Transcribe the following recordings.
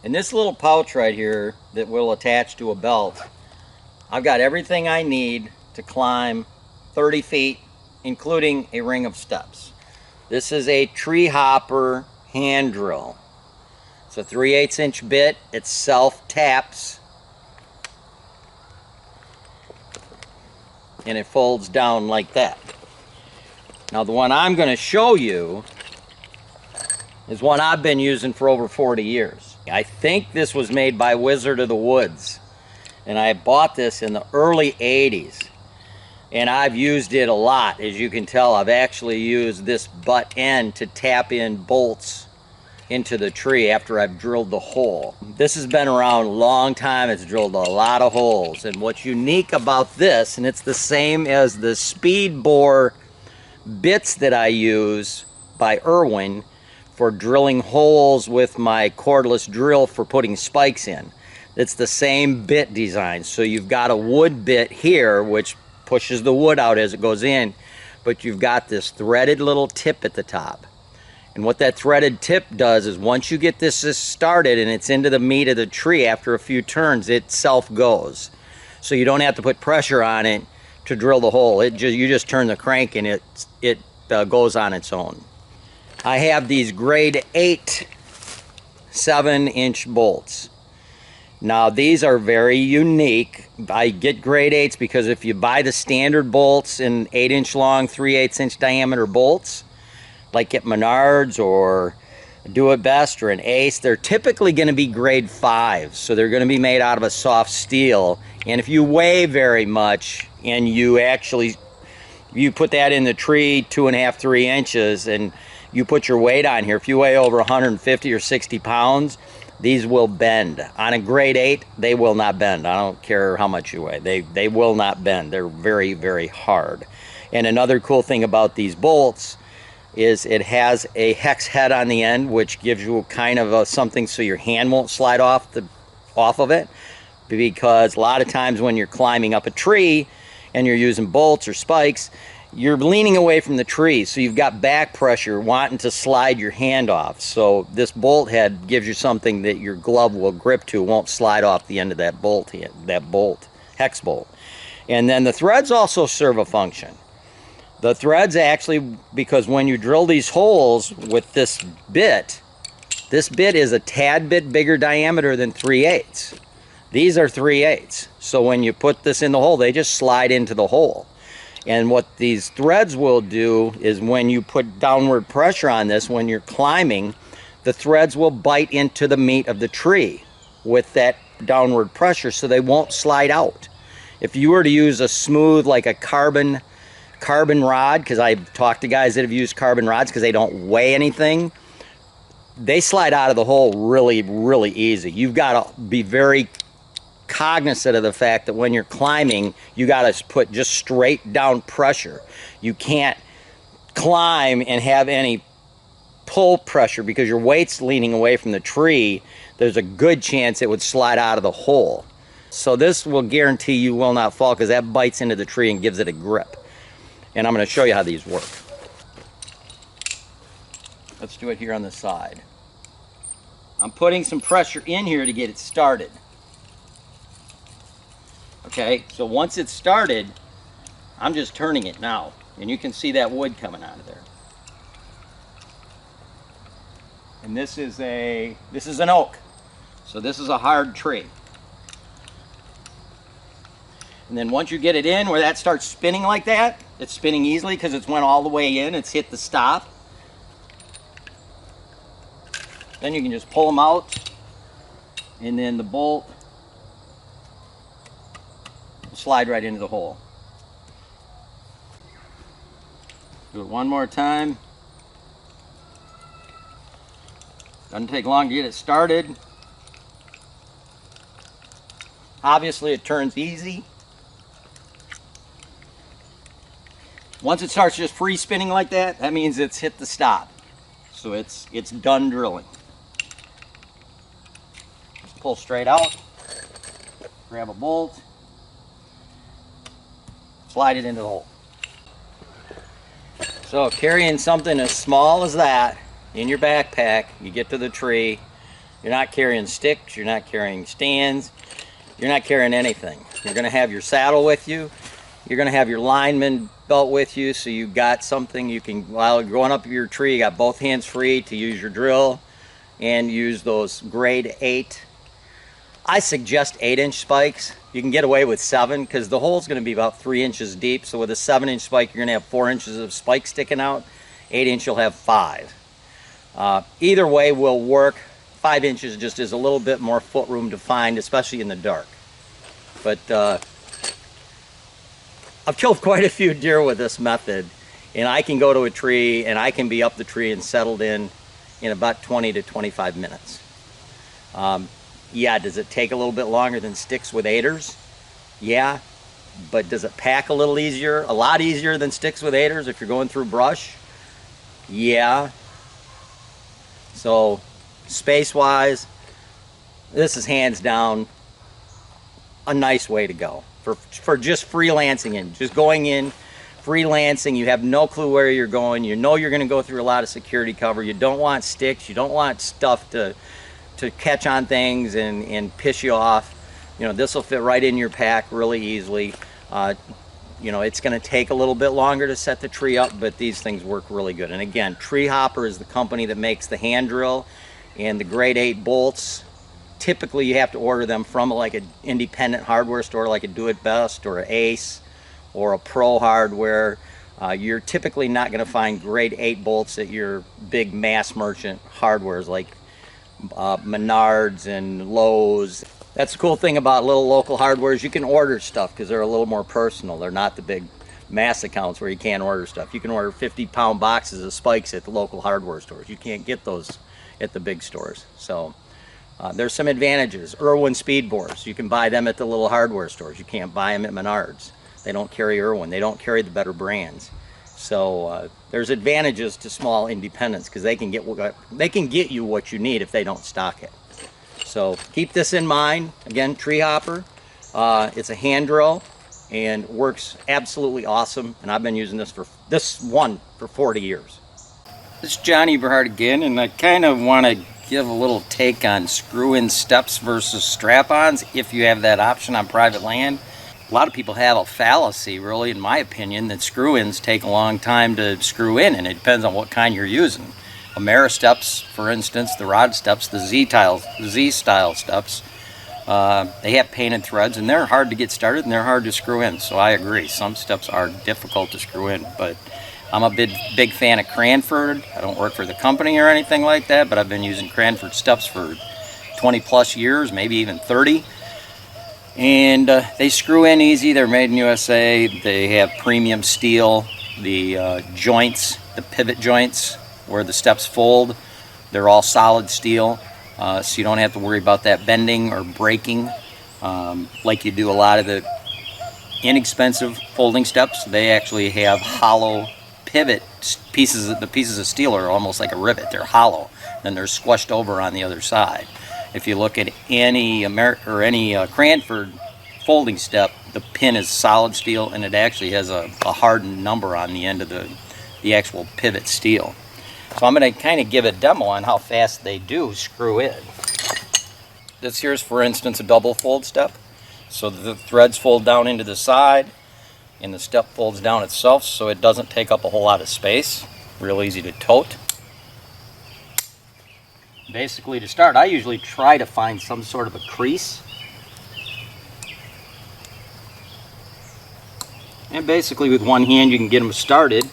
In this little pouch right here that will attach to a belt, I've got everything I need to climb 30 feet, including a ring of steps. This is a Treehopper hand drill. It's a 3/8 inch bit. It self-taps. And it folds down like that. Now the one I'm going to show you is one I've been using for over 40 years. I think this was made by Wizard of the Woods. And I bought this in the early 80s. And I've used it a lot. As you can tell, I've actually used this butt end to tap in bolts into the tree after I've drilled the hole. This has been around a long time. It's drilled a lot of holes. And what's unique about this, and it's the same as the speed bore bits that I use by Irwin for drilling holes with my cordless drill for putting spikes in. It's the same bit design. So you've got a wood bit here which pushes the wood out as it goes in, but you've got this threaded little tip at the top. And what that threaded tip does is once you get this started and it's into the meat of the tree, after a few turns it self goes. So you don't have to put pressure on it to drill the hole. You just turn the crank and it goes on its own. I have these grade 8 7-inch bolts. Now these are very unique. I get grade 8s because if you buy the standard bolts in 8-inch long, 3/8 inch diameter bolts, like at Menards or Do It Best or an Ace, they're typically going to be grade 5. So they're going to be made out of a soft steel. And if you weigh very much and you put that in the tree 2.5, 3 inches and you put your weight on here, if you weigh over 150 or 60 pounds, these will bend. On a grade 8, they will not bend. I don't care how much you weigh. They will not bend. They're very, very hard. And another cool thing about these bolts is it has a hex head on the end, which gives you kind of something so your hand won't slide off of it. Because a lot of times when you're climbing up a tree and you're using bolts or spikes, you're leaning away from the tree, so you've got back pressure wanting to slide your hand off. So this bolt head gives you something that your glove will grip to, won't slide off the end of that bolt, hex bolt. And then the threads also serve a function. The threads actually, because when you drill these holes with this bit is a tad bit bigger diameter than 3/8. These are 3/8. So when you put this in the hole, they just slide into the hole. And what these threads will do is when you put downward pressure on this, when you're climbing, the threads will bite into the meat of the tree with that downward pressure so they won't slide out. If you were to use a smooth, like a carbon rod, because I've talked to guys that have used carbon rods because they don't weigh anything, they slide out of the hole really, really easy. You've got to be very cognizant of the fact that when you're climbing, you got to put just straight down pressure. You can't climb and have any pull pressure because your weight's leaning away from the tree. There's a good chance it would slide out of the hole. So this will guarantee you will not fall because that bites into the tree and gives it a grip. And I'm going to show you how these work. Let's do it here on the side. I'm putting some pressure in here to get it started. Okay, so once it's started, I'm just turning it now. And you can see that wood coming out of there. And this is an oak. So this is a hard tree. And then once you get it in where that starts spinning like that, it's spinning easily because it's went all the way in, it's hit the stop. Then you can just pull them out, and then the bolt will slide right into the hole. Do it one more time. Doesn't take long to get it started. Obviously it turns easy. Once it starts just free spinning like that, that means it's hit the stop. So it's done drilling. Just pull straight out, grab a bolt, slide it into the hole. So carrying something as small as that in your backpack, you get to the tree, You're not carrying sticks, you're not carrying stands, you're not carrying anything. You're going to have your saddle with you, you're going to have your lineman belt with you, so you've got something you can, while you're going up your tree, you got both hands free to use your drill and use those grade 8. I suggest 8-inch spikes. You can get away with 7 because the hole's going to be about 3 inches deep, so with a 7-inch spike you're going to have 4 inches of spike sticking out. 8-inch you'll have 5. Either way will work. 5 inches just is a little bit more foot room to find, especially in the dark. But I've killed quite a few deer with this method, and I can go to a tree and I can be up the tree and settled in about 20 to 25 minutes. Yeah, does it take a little bit longer than sticks with 8ers? Yeah, but does it pack a little easier? A lot easier than sticks with 8ers if you're going through brush? Yeah. So space-wise, this is hands down a nice way to go for just freelancing and just going in, freelancing. You have no clue where you're going. You know you're going to go through a lot of security cover. You don't want sticks. You don't want stuff to catch on things and piss you off. You know, this will fit right in your pack really easily. You know, it's going to take a little bit longer to set the tree up, but these things work really good. And again, Treehopper is the company that makes the hand drill and the grade 8 bolts. Typically you have to order them from like an independent hardware store like a Do It Best or an Ace or a Pro Hardware. You're typically not going to find grade 8 bolts at your big mass merchant hardwares like Menards and Lowe's. That's the cool thing about little local hardwares. You can order stuff because they're a little more personal. They're not the big mass accounts where you can't order stuff. You can order 50-pound boxes of spikes at the local hardware stores. You can't get those at the big stores. So there's some advantages. Irwin speed bores, you can buy them at the little hardware stores. You can't buy them at Menards. They don't carry Irwin. They don't carry the better brands. So there's advantages to small independents because they can get you what you need if they don't stock it. So keep this in mind. Again, Treehopper. It's a hand drill and works absolutely awesome. And I've been using this for 40 years. This is John Eberhart again, and I kind of want to give a little take on screw-in steps versus strap-ons if you have that option on private land. A lot of people have a fallacy, really, in my opinion, that screw-ins take a long time to screw in, and it depends on what kind you're using. Ameristeps, for instance, the rod steps, the Z-style steps, they have painted threads, and they're hard to get started, and they're hard to screw in, so I agree. Some steps are difficult to screw in, but I'm a big fan of Cranford. I don't work for the company or anything like that, but I've been using Cranford steps for 20-plus years, maybe even 30. And they screw in easy. They're made in USA. They have premium steel. The joints, the pivot joints where the steps fold, they're all solid steel, so you don't have to worry about that bending or breaking like you do a lot of the inexpensive folding steps. They actually have hollow pivot pieces. The pieces of steel are almost like a rivet. They're hollow, then they're squished over on the other side. If you look at any Cranford folding step, the pin is solid steel, and it actually has a hardened number on the end of the actual pivot steel. So I'm going to kind of give a demo on how fast they do screw in. This here is, for instance, a double fold step. So the threads fold down into the side, and the step folds down itself, so it doesn't take up a whole lot of space. Real easy to tote. Basically, to start, I usually try to find some sort of a crease. And basically with one hand you can get them started.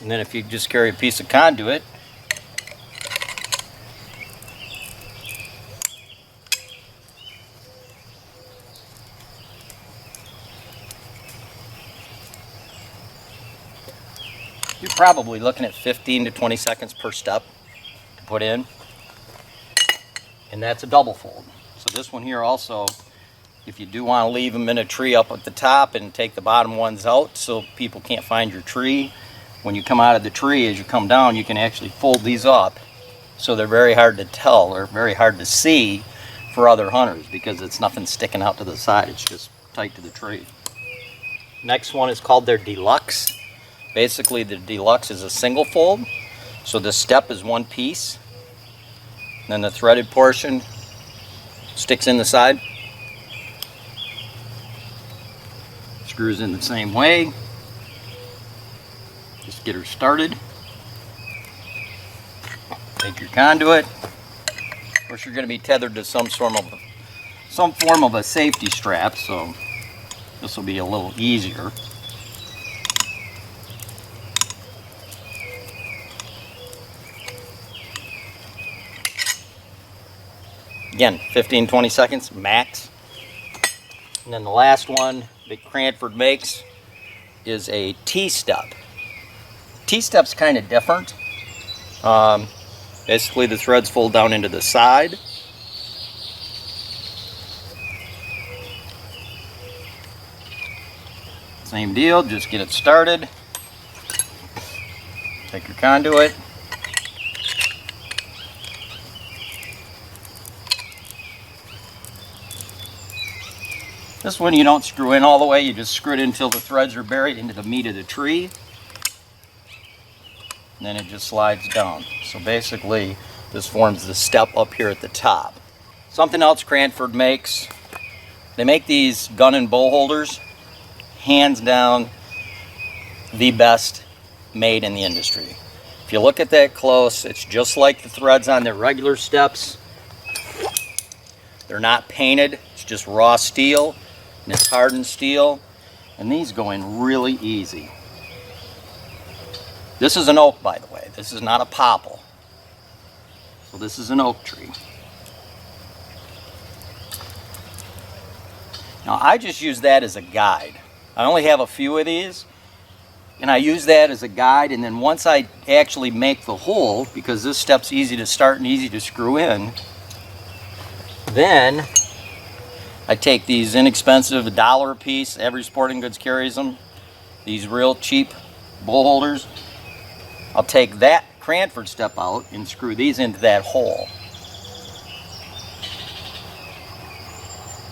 And then if you just carry a piece of conduit, you're probably looking at 15 to 20 seconds per step to put in. And that's a double fold. So this one here also, if you do want to leave them in a tree up at the top and take the bottom ones out so people can't find your tree, when you come out of the tree, as you come down, you can actually fold these up. So they're very hard to tell, or very hard to see for other hunters because it's nothing sticking out to the side. It's just tight to the tree. Next one is called their Deluxe. Basically, the Deluxe is a single fold. So the step is one piece, then the threaded portion sticks in the side. Screws in the same way. Just get her started. Take your conduit. Of course, you're going to be tethered to some form of a safety strap, so this will be a little easier. Again, 15-20 seconds max. And then the last one that Cranford makes is a T-step. T-step's kind of different. Basically the threads fold down into the side. Same deal, just get it started. Take your conduit. This one you don't screw in all the way, you just screw it until the threads are buried into the meat of the tree. And then it just slides down. So basically, this forms the step up here at the top. Something else Cranford makes, they make these gun and bow holders, hands down the best made in the industry. If you look at that close, it's just like the threads on their regular steps. They're not painted, it's just raw steel, and it's hardened steel, and these go in really easy. This is an oak, by the way. This is not a popple. So this is an oak tree. Now I just use that as a guide. I only have a few of these, and I use that as a guide, and then once I actually make the hole, because this step's easy to start and easy to screw in, then I take these inexpensive, $1 a piece, every sporting goods carries them, these real cheap bowl holders. I'll take that Cranford step out and screw these into that hole.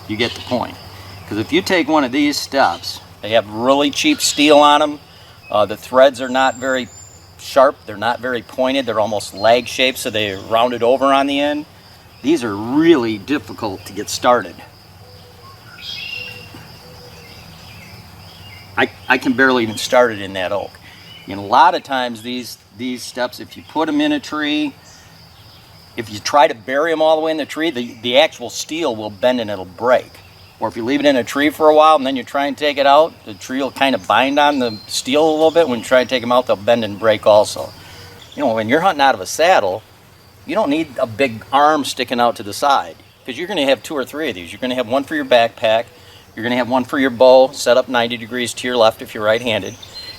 You get the point. Because if you take one of these steps, they have really cheap steel on them. The threads are not very sharp, they're not very pointed, they're almost lag shaped, so they're rounded over on the end. These are really difficult to get started. I can barely even start it in that oak. And a lot of times these steps, if you put them in a tree, if you try to bury them all the way in the tree, the actual steel will bend and it'll break. Or if you leave it in a tree for a while and then you try and take it out, the tree will kind of bind on the steel a little bit. When you try to take them out, they'll bend and break also. You know, when you're hunting out of a saddle, you don't need a big arm sticking out to the side, because you're going to have 2 or 3 of these. You're going to have one for your backpack, you're going to have one for your bow, set up 90 degrees to your left if you're right-handed,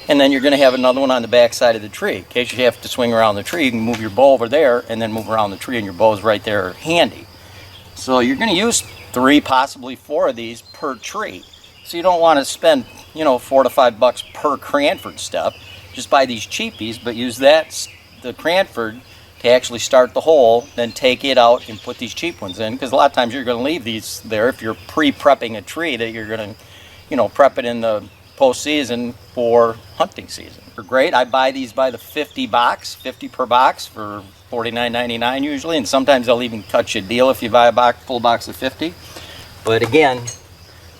and then you're going to have another one on the back side of the tree. In case you have to swing around the tree, you can move your bow over there and then move around the tree, and your bow's right there handy. So you're going to use 3, possibly 4 of these per tree. So you don't want to spend, you know, $4 to $5 per Cranford step. Just buy these cheapies, but use the Cranford to actually start the hole, then take it out and put these cheap ones in, because a lot of times you're going to leave these there if you're pre-prepping a tree that you're going to, you know, prep it in the post-season for hunting season. They're great. I buy these by the 50 per box for $49.99 usually, and sometimes they'll even cut you a deal if you buy a full box of 50. But again,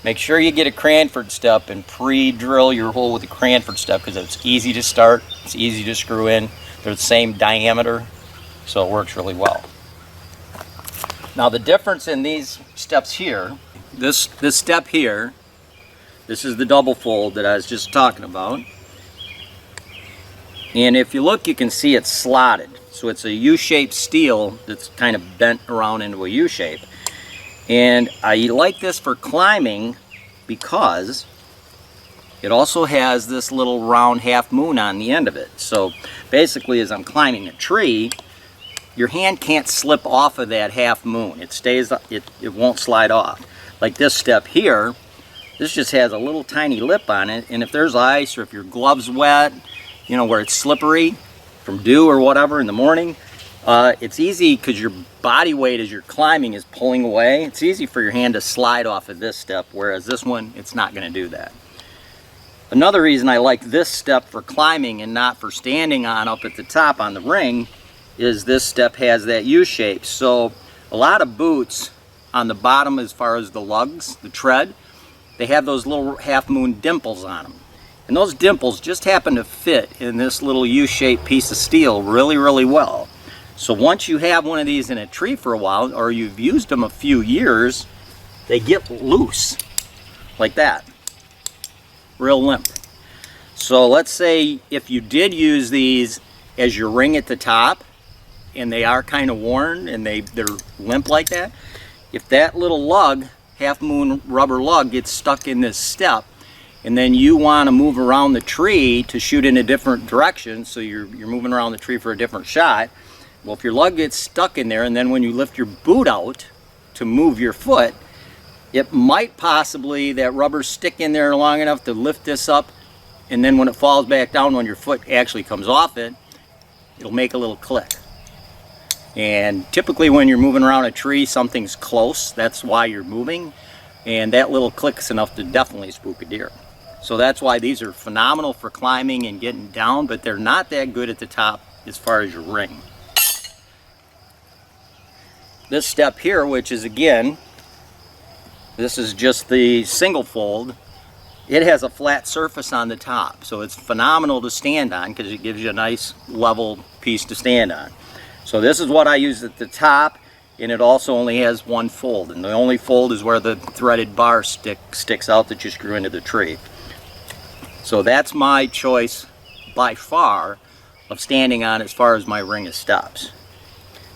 make sure you get a Cranford step and pre-drill your hole with a Cranford step, because it's easy to start, it's easy to screw in, they're the same diameter, so it works really well. Now the difference in these steps here, this step here, this is the double fold that I was just talking about. And if you look, you can see it's slotted. So it's a U-shaped steel that's kind of bent around into a U-shape. And I like this for climbing because it also has this little round half moon on the end of it. So basically, as I'm climbing a tree, your hand can't slip off of that half moon. It stays, it won't slide off. Like this step here, this just has a little tiny lip on it, and if there's ice or if your glove's wet, you know, where it's slippery from dew or whatever in the morning, it's easy, because your body weight as you're climbing is pulling away. It's easy for your hand to slide off of this step, whereas this one, it's not going to do that. Another reason I like this step for climbing and not for standing on up at the top on the ring is this step has that U shape. So a lot of boots on the bottom, as far as the lugs, the tread, they have those little half-moon dimples on them. And those dimples just happen to fit in this little U-shaped piece of steel really, really well. So once you have one of these in a tree for a while, or you've used them a few years, they get loose, like that, real limp. So let's say if you did use these as your ring at the top, and they are kind of worn, and they're limp like that, if that little lug, half-moon rubber lug, gets stuck in this step, and then you want to move around the tree to shoot in a different direction, so you're moving around the tree for a different shot, well, if your lug gets stuck in there, and then when you lift your boot out to move your foot, it might possibly, that rubber stick in there long enough to lift this up, and then when it falls back down, when your foot actually comes off it, it'll make a little click. And typically when you're moving around a tree, something's close, that's why you're moving, and that little click's enough to definitely spook a deer. So that's why these are phenomenal for climbing and getting down, but they're not that good at the top as far as your ring. This step here, which is, again, this is just the single fold, it has a flat surface on the top, so it's phenomenal to stand on because it gives you a nice level piece to stand on. So this is what I use at the top, and it also only has one fold, and the only fold is where the threaded bar sticks out that you screw into the tree. So that's my choice by far of standing on as far as my ring of steps.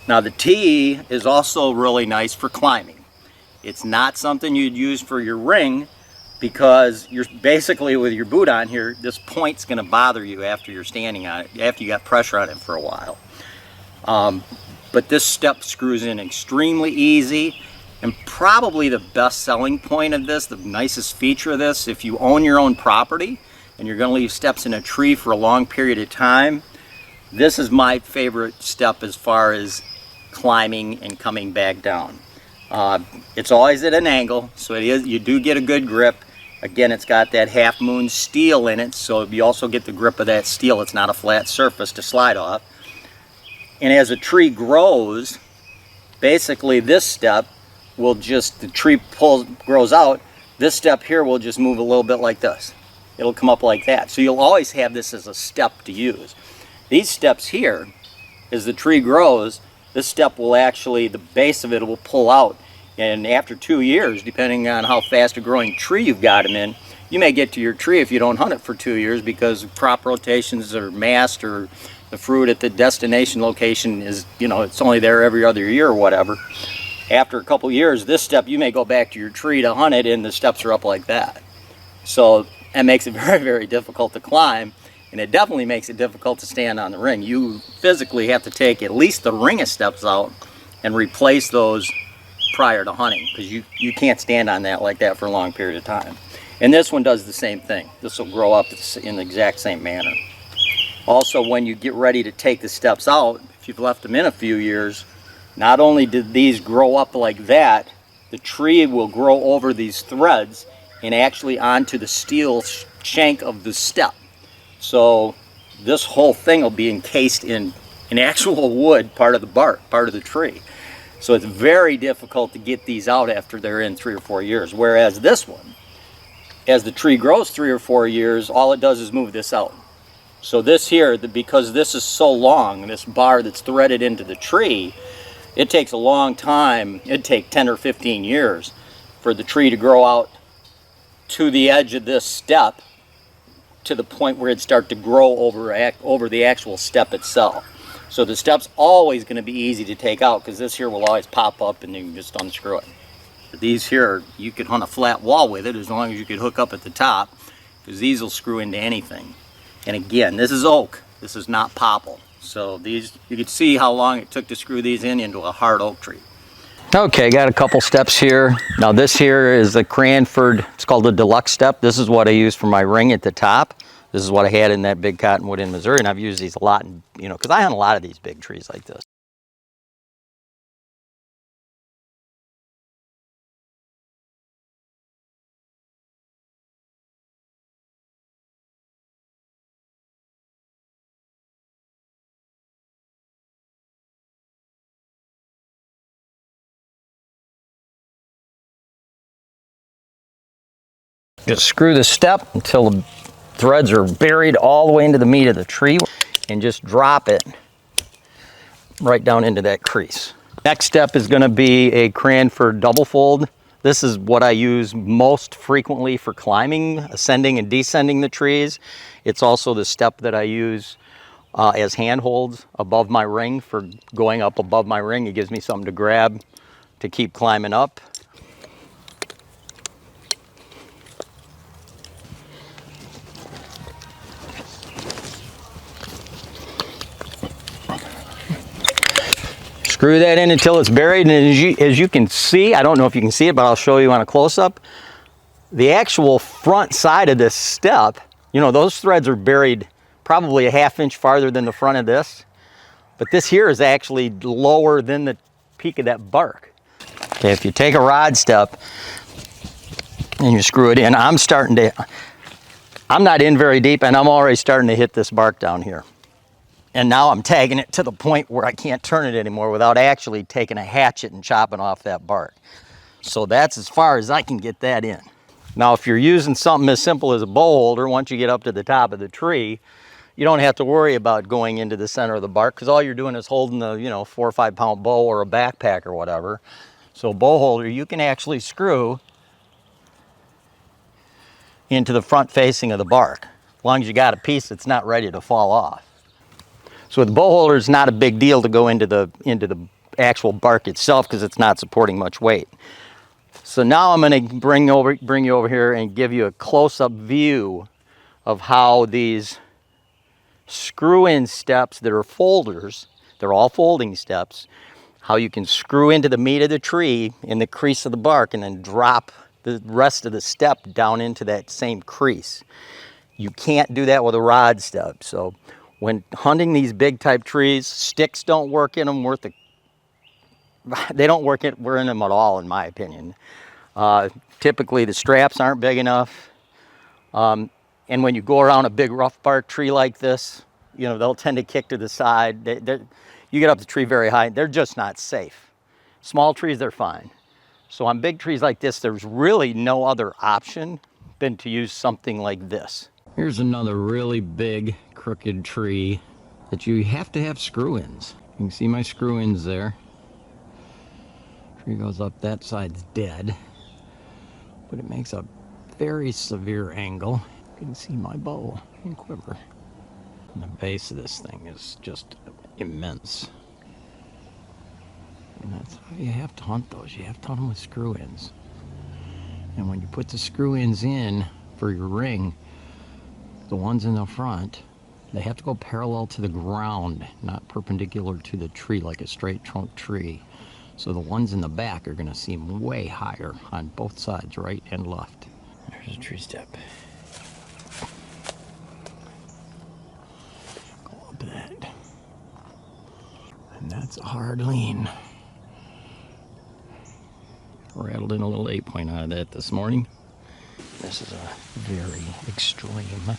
Now the T is also really nice for climbing. It's not something you'd use for your ring because you're basically, with your boot on here, this point's going to bother you after you're standing on it, after you got pressure on it for a while. But this step screws in extremely easy, and probably the best selling point of this, the nicest feature of this, if you own your own property and you're going to leave steps in a tree for a long period of time, this is my favorite step as far as climbing and coming back down. It's always at an angle, so you do get a good grip. Again, it's got that half-moon steel in it, so you also get the grip of that steel. It's not a flat surface to slide off. And as a tree grows, basically this step will just, the tree grows out, this step here will just move a little bit like this. It'll come up like that. So you'll always have this as a step to use. These steps here, as the tree grows, this step will actually, the base of it will pull out. And after 2 years, depending on how fast a growing tree you've got them in, you may get to your tree if you don't hunt it for 2 years because crop rotations are massed, or the fruit at the destination location is, you know, it's only there every other year or whatever. After a couple years, this step, you may go back to your tree to hunt it and the steps are up like that. So that makes it very, very difficult to climb, and it definitely makes it difficult to stand on the ring. You physically have to take at least the ring of steps out and replace those prior to hunting, because you can't stand on that like that for a long period of time. And this one does the same thing. This will grow up in the exact same manner. Also, when you get ready to take the steps out, if you've left them in a few years, not only did these grow up like that, the tree will grow over these threads and actually onto the steel shank of the step. So this whole thing will be encased in an actual wood, part of the bark, part of the tree. So it's very difficult to get these out after they're in 3 or 4 years. Whereas this one, as the tree grows 3 or 4 years, all it does is move this out. So this here, because this is so long, this bar that's threaded into the tree, it takes a long time. It'd take 10 or 15 years for the tree to grow out to the edge of this step to the point where it'd start to grow over the actual step itself. So the step's always going to be easy to take out because this here will always pop up and you can just unscrew it. These here, you could hunt a flat wall with it as long as you could hook up at the top, because these will screw into anything. And again, this is oak, this is not popple. So these, you can see how long it took to screw these into a hard oak tree. Okay, got a couple steps here. Now this here is the Cranford, it's called the deluxe step. This is what I use for my ring at the top. This is what I had in that big cottonwood in Missouri, and I've used these a lot, because I hunt a lot of these big trees like this. Just screw the step until the threads are buried all the way into the meat of the tree, and just drop it right down into that crease. Next step is going to be a Cranford double fold. This is what I use most frequently for climbing, ascending and descending the trees. It's also the step that I use as handholds above my ring for going up above my ring. It gives me something to grab to keep climbing up. Screw that in until it's buried, and as you can see, I don't know if you can see it, but I'll show you on a close-up. The actual front side of this step, you know, those threads are buried probably a ½ inch farther than the front of this, but this here is actually lower than the peak of that bark. Okay, if you take a rod step and you screw it in, I'm not in very deep, and I'm already starting to hit this bark down here. And now I'm tagging it to the point where I can't turn it anymore without actually taking a hatchet and chopping off that bark. So that's as far as I can get that in. Now, if you're using something as simple as a bow holder, once you get up to the top of the tree, you don't have to worry about going into the center of the bark, because all you're doing is holding the, 4 or 5 pound bow or a backpack or whatever. So bow holder, you can actually screw into the front facing of the bark, as long as you got a piece that's not ready to fall off. So with the bow holder, it's not a big deal to go into the actual bark itself, because it's not supporting much weight. So now I'm going to bring you over here and give you a close-up view of how these screw-in steps that are folders, they're all folding steps, how you can screw into the meat of the tree in the crease of the bark and then drop the rest of the step down into that same crease. You can't do that with a rod step. So when hunting these big type trees, sticks don't work in them they don't work in them at all, in my opinion. Typically the straps aren't big enough. And when you go around a big rough bark tree like this, they'll tend to kick to the side. You get up the tree very high, they're just not safe. Small trees, they're fine. So on big trees like this, there's really no other option than to use something like this. Here's another really big crooked tree that you have to have screw-ins. You can see my screw-ins there. Tree goes up, that side's dead, but it makes a very severe angle. You can see my bow and quiver. And the base of this thing is just immense. And that's how you have to hunt those. You have to hunt them with screw-ins. And when you put the screw-ins in for your ring, the ones in the front, they have to go parallel to the ground, not perpendicular to the tree like a straight trunk tree. So the ones in the back are going to seem way higher on both sides, right and left. There's a tree step. Go up that. And that's a hard lean. Rattled in a little 8-point out of that this morning. This is a very extreme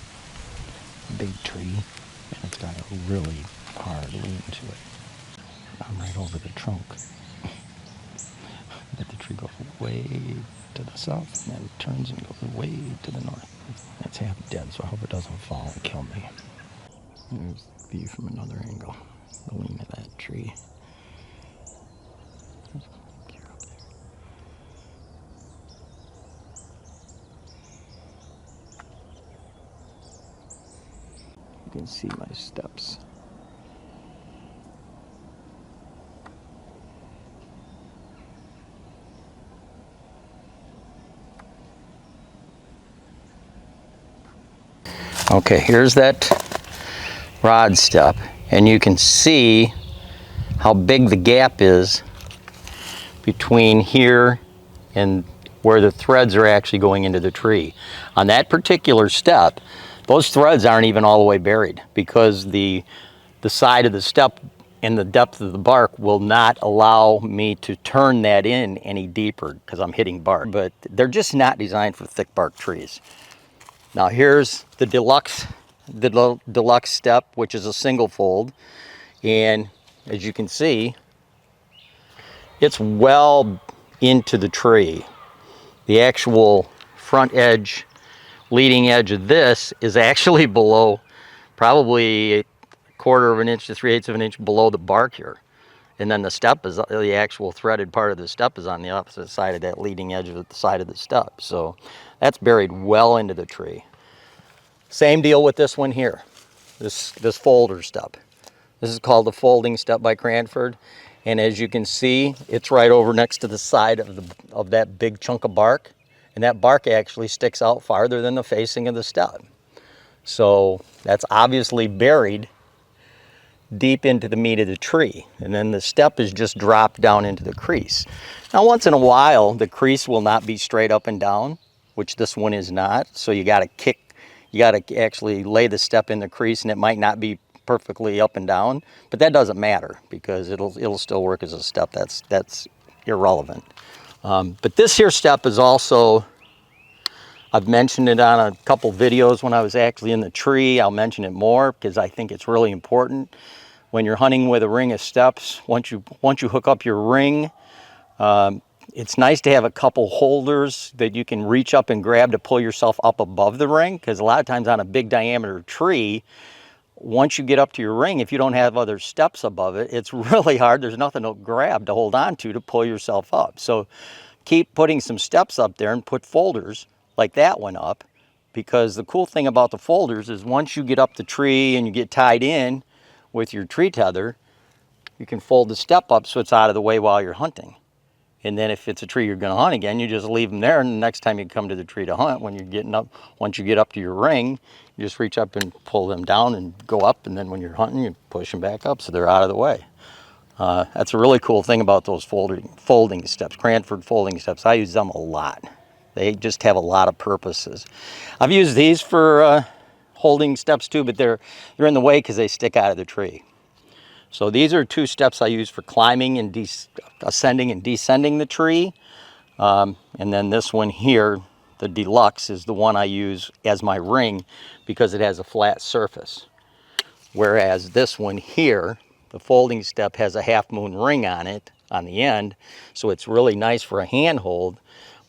big tree, and it's got a really hard lean to it. I'm right over the trunk. But the tree goes way to the south and then turns and goes way to the north. It's half dead, so I hope it doesn't fall and kill me. There's the view from another angle, the lean of that tree. You can see my steps. Okay, here's that rod step, and you can see how big the gap is between here and where the threads are actually going into the tree. On that particular step, those threads aren't even all the way buried, because the side of the step and the depth of the bark will not allow me to turn that in any deeper, because I'm hitting bark. But they're just not designed for thick bark trees. Now here's the deluxe step, which is a single fold, and as you can see, it's well into the tree. The actual front edge leading edge of this is actually below, probably a quarter of an inch to 3/8 of an inch below the bark here. And then the step is, the actual threaded part of the step is on the opposite side of that leading edge of the side of the step. So that's buried well into the tree. Same deal with this one here, this folder step. This is called the folding step by Cranford. And as you can see, it's right over next to the side of that big chunk of bark. And that bark actually sticks out farther than the facing of the step. So that's obviously buried deep into the meat of the tree, and then the step is just dropped down into the crease. Now once in a while the crease will not be straight up and down, which this one is not, so you got to actually lay the step in the crease, and it might not be perfectly up and down, but that doesn't matter because it'll still work as a step. That's irrelevant. But this here step is also, I've mentioned it on a couple videos when I was actually in the tree. I'll mention it more because I think it's really important. When you're hunting with a ring of steps, once you hook up your ring, it's nice to have a couple holders that you can reach up and grab to pull yourself up above the ring, because a lot of times on a big diameter tree, once you get up to your ring, if you don't have other steps above it, it's really hard. There's nothing to grab to hold on to pull yourself up. So keep putting some steps up there and put folders like that one up, because the cool thing about the folders is once you get up the tree and you get tied in with your tree tether, you can fold the step up so it's out of the way while you're hunting. And then if it's a tree you're going to hunt again, you just leave them there, and the next time you come to the tree to hunt, when you're getting up, once you get up to your ring, you just reach up and pull them down and go up, and then when you're hunting, you push them back up so they're out of the way. That's a really cool thing about those folding steps, Cranford folding steps. I use them a lot. They just have a lot of purposes. I've used these for holding steps too, but they're in the way because they stick out of the tree. So these are two steps I use for climbing and ascending and descending the tree. And then this one here, the Deluxe, is the one I use as my ring because it has a flat surface. Whereas this one here, the folding step, has a half moon ring on it on the end, so it's really nice for a handhold.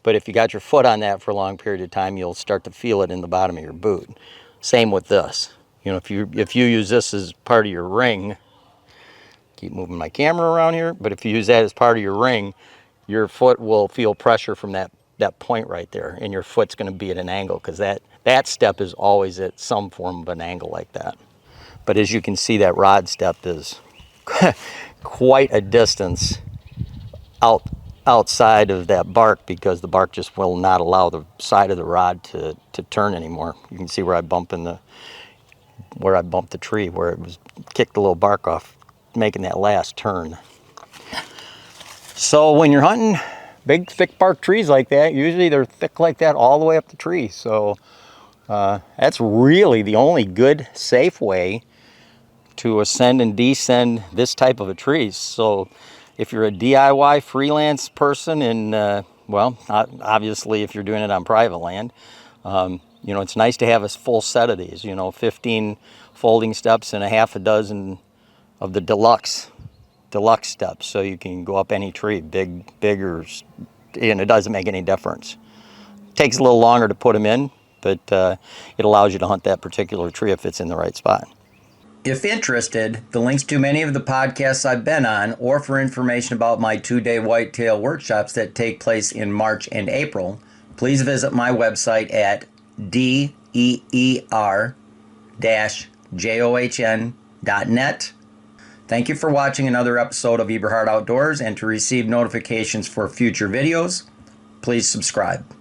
But if you got your foot on that for a long period of time, you'll start to feel it in the bottom of your boot. Same with this. You know, if you use this as part of your ring, keep moving my camera around here, but if you use that as part of your ring, your foot will feel pressure from that point right there, and your foot's going to be at an angle because that step is always at some form of an angle like that. But as you can see, that rod step is quite a distance outside of that bark, because the bark just will not allow the side of the rod to turn anymore. You can see where I bumped the tree, where it was kicked the little bark off, making that last turn. So when you're hunting big thick bark trees like that, usually they're thick like that all the way up the tree. So that's really the only good, safe way to ascend and descend this type of a tree. So if you're a DIY freelance person, and well, obviously if you're doing it on private land, you know, it's nice to have a full set of these, you know, 15 folding steps and a half a dozen of the deluxe steps, so you can go up any tree, big, or, and it doesn't make any difference. It takes a little longer to put them in, but it allows you to hunt that particular tree if it's in the right spot. If interested, the links to many of the podcasts I've been on, or for information about my 2-day whitetail workshops that take place in March and April, please visit my website at deer-john.net. Thank you for watching another episode of Eberhart Outdoors, and to receive notifications for future videos, please subscribe.